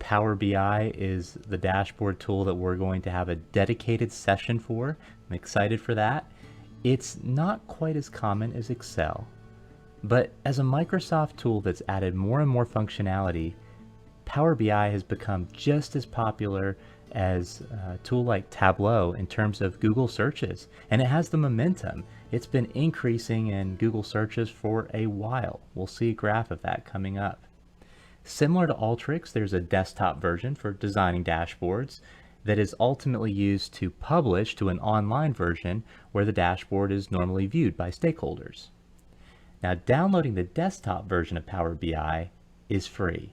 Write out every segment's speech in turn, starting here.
Power BI is the dashboard tool that we're going to have a dedicated session for. I'm excited for that. It's not quite as common as Excel, but as a Microsoft tool that's added more and more functionality, Power BI has become just as popular as a tool like Tableau in terms of Google searches, and it has the momentum. It's been increasing in Google searches for a while. We'll see a graph of that coming up. Similar to Alteryx, there's a desktop version for designing dashboards that is ultimately used to publish to an online version where the dashboard is normally viewed by stakeholders. Now, downloading the desktop version of Power BI is free.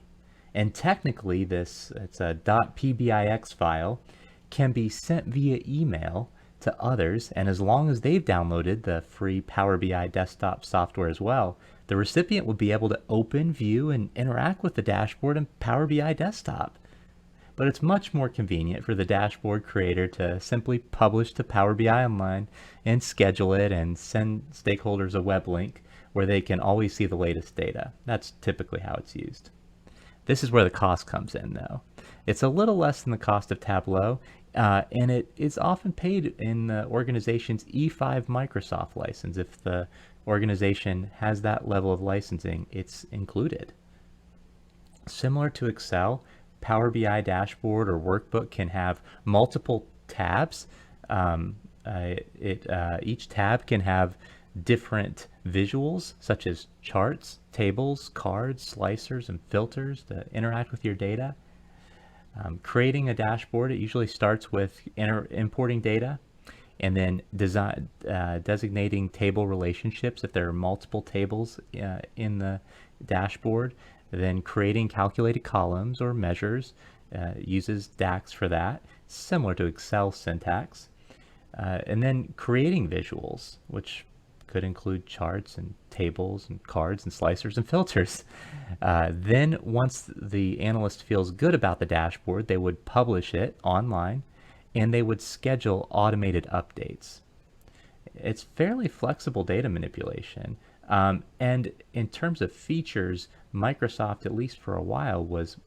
And technically, it's a .pbix file, can be sent via email to others, and as long as they've downloaded the free Power BI desktop software as well, the recipient will be able to open, view, and interact with the dashboard in Power BI desktop. But it's much more convenient for the dashboard creator to simply publish to Power BI Online and schedule it and send stakeholders a web link where they can always see the latest data. That's typically how it's used. This is where the cost comes in, though. It's a little less than the cost of Tableau, and it is often paid in the organization's E5 Microsoft license. If the organization has that level of licensing, it's included. Similar to Excel, Power BI dashboard or workbook can have multiple tabs. Each tab can have different visuals such as charts, tables, cards, slicers, and filters to interact with your data. Creating a dashboard, it usually starts with importing data and then designating table relationships if there are multiple tables in the dashboard, then creating calculated columns or measures, uses DAX for that, similar to Excel syntax, and then creating visuals, which could include charts and tables and cards and slicers and filters. Then once the analyst feels good about the dashboard, they would publish it online and they would schedule automated updates. It's fairly flexible data manipulation. And in terms of features, Microsoft, at least for a while, was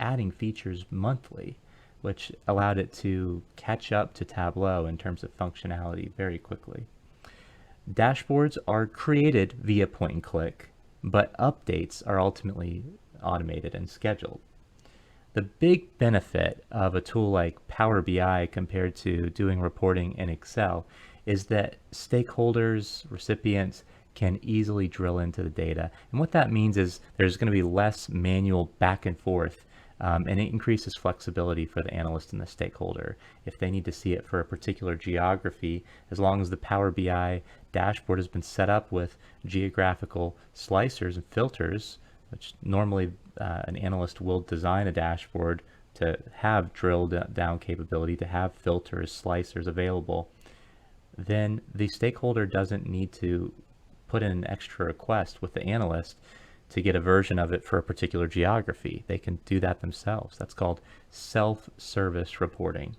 adding features monthly, which allowed it to catch up to Tableau in terms of functionality very quickly. Dashboards are created via point and click, but updates are ultimately automated and scheduled. The big benefit of a tool like Power BI compared to doing reporting in Excel is that stakeholders, recipients can easily drill into the data. And what that means is there's going to be less manual back and forth, and it increases flexibility for the analyst and the stakeholder. If they need to see it for a particular geography, as long as the Power BI dashboard has been set up with geographical slicers and filters, which normally an analyst will design a dashboard to have drill down capability, to have filters, slicers available, then the stakeholder doesn't need to put in an extra request with the analyst to get a version of it for a particular geography. They can do that themselves. That's called self-service reporting.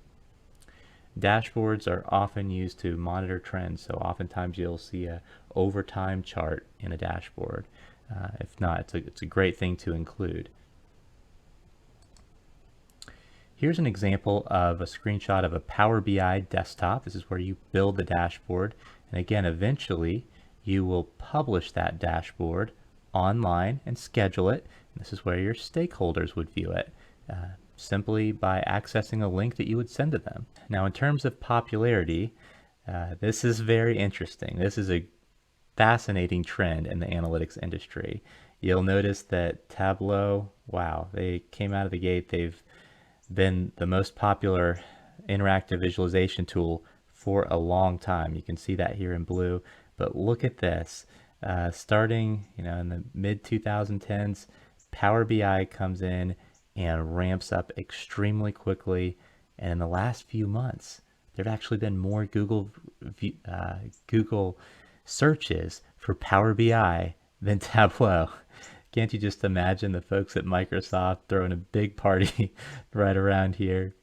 Dashboards are often used to monitor trends, so oftentimes you'll see a overtime chart in a dashboard. If not, it's a great thing to include. Here's an example of a screenshot of a Power BI desktop. This is where you build the dashboard. And again, eventually you will publish that dashboard online and schedule it. And this is where your stakeholders would view it, simply by accessing a link that you would send to them. Now, in terms of popularity, this is very interesting. This is a fascinating trend in the analytics industry. You'll notice that Tableau, wow, they came out of the gate. They've been the most popular interactive visualization tool for a long time. You can see that here in blue, but look at this. Starting, in the mid 2010s, Power BI comes in and ramps up extremely quickly. And in the last few months, there have actually been more Google searches for Power BI than Tableau. Can't you just imagine the folks at Microsoft throwing a big party right around here?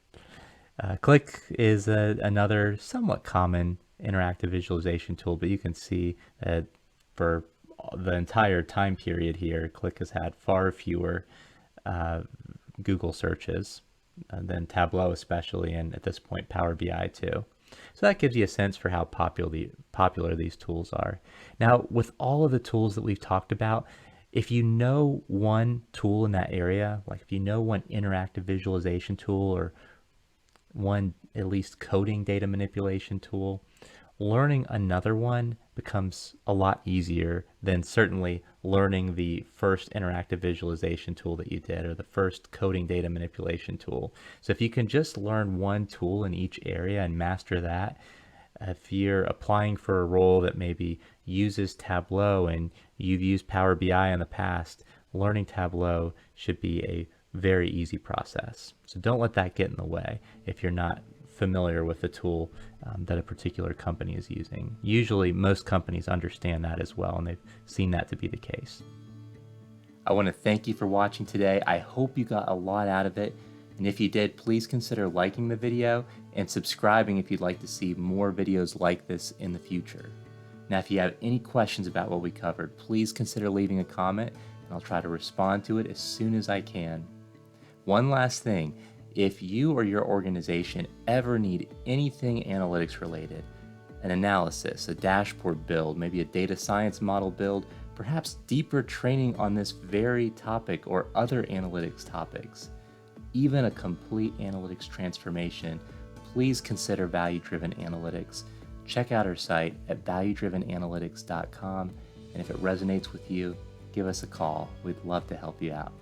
Qlik is another somewhat common interactive visualization tool, but you can see that for the entire time period here, Qlik has had far fewer Google searches, and then Tableau especially, and at this point Power BI too. So that gives you a sense for how popular these tools are. Now, with all of the tools that we've talked about, if you know one tool in that area, like if you know one interactive visualization tool or one at least coding data manipulation tool, learning another one becomes a lot easier than certainly learning the first interactive visualization tool that you did or the first coding data manipulation tool. So if you can just learn one tool in each area and master that, if you're applying for a role that maybe uses Tableau and you've used Power BI in the past, learning Tableau should be a very easy process. So don't let that get in the way if you're not familiar with the tool that a particular company is using. Usually most companies understand that as well, and they've seen that to be the case. I want to thank you for watching today. I hope you got a lot out of it. And if you did, please consider liking the video and subscribing if you'd like to see more videos like this in the future. Now, if you have any questions about what we covered, please consider leaving a comment and I'll try to respond to it as soon as I can. One last thing, if you or your organization ever need anything analytics related, an analysis, a dashboard build, maybe a data science model build, perhaps deeper training on this very topic or other analytics topics, even a complete analytics transformation, please consider Value Driven Analytics. Check out our site at valuedrivenanalytics.com, and if it resonates with you, give us a call. We'd love to help you out.